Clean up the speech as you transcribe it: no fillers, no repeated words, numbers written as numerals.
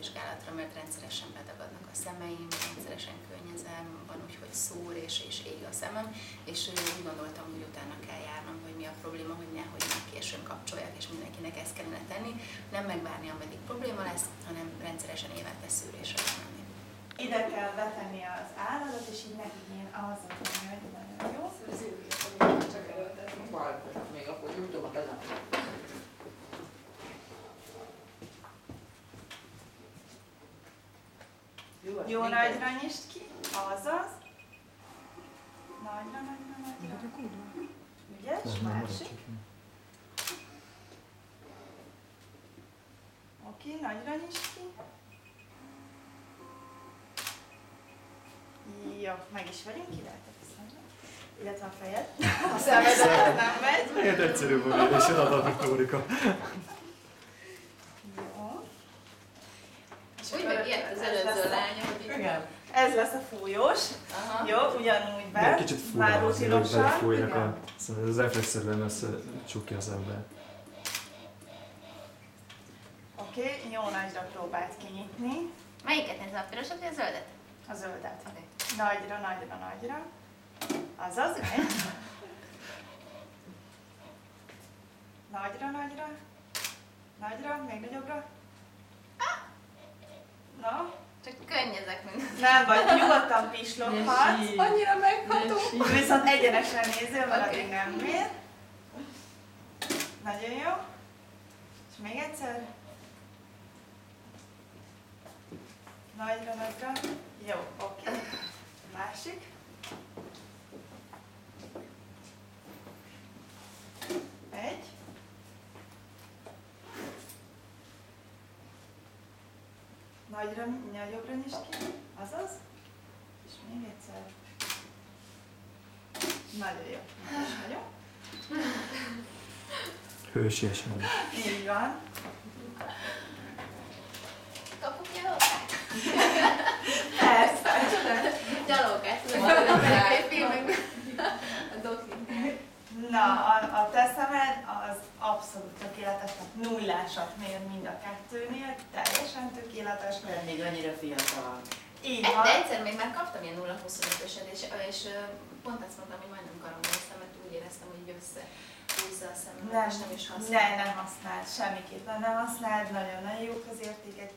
szemvizsgálatra, mert rendszeresen bedagadnak a szemeim, rendszeresen környezem, van úgy, hogy szúr és ég a szemem, és úgy gondoltam, hogy utána kell járnom, hogy mi a probléma, hogy nehogy már későn kapcsolják, és mindenkinek ezt kellene tenni, nem megvárni, ameddig probléma lesz, hanem rendszeresen évente szűrésre menni. Ide kell betenni az állatot, és így nekik én ahhoz, hogy nagyon jó. Csak előtetni. Még akkor jutott ezen. Jó nagyra nyisd ki, azaz. Nagyra. Ügyes, másik. Oké, nagyra nyisd ki. Jó, meg is vagyunk, királytak a szemed. Illetve a fejed. A szemedet nem megy. Ilyen egyszerű volt, és adott Tórika. Jó. Úgy megijedt az előző lánya, hogy Igen. Ez lesz a fújós. aha. Jó, ugyanúgy De be. egy kicsit Már fura azért, hogy rutinosan. belefújnak Igen. a... Szóval ez reflexzerűen összecsukja az ember. Oké, jó nagyra próbált kinyitni. Melyiket nézve, a pirosat vagy a zöldet? A zöldet. Oké. Nagyra. Azaz, megy. Nagyra, még nagyobbra. Na, Csak könnyezek, mint nem baj, nyugodtan pisloghatsz. annyira megható. Viszont egyenesen nézzél, mert Oké. addig nem mér. Nagyon jó. És még egyszer. Nagyra. Jó, oké. Másik. Egy. Nagyobbra nyisd ki. Azaz. És még egyszer. Nagyon jó. Most nagyon. Hősiesen. Így van. Kapok gyalogát? Persze. Gyalogát, tudom, hogy filmekben. A doki. Na, a te szemed az abszolút tökéletes, tehát nullásat mér mind a kettőnél, teljesen tökéletes. Mert még annyira fiatal. Így De van. egyszer még már kaptam ilyen 0-25-öset, és pont azt mondtam, hogy majdnem karambol mert úgy éreztem, hogy összehúzza a szememet, és nem is használom. Ne használd, semmiképpen ne használd, nagyon jók az értékek.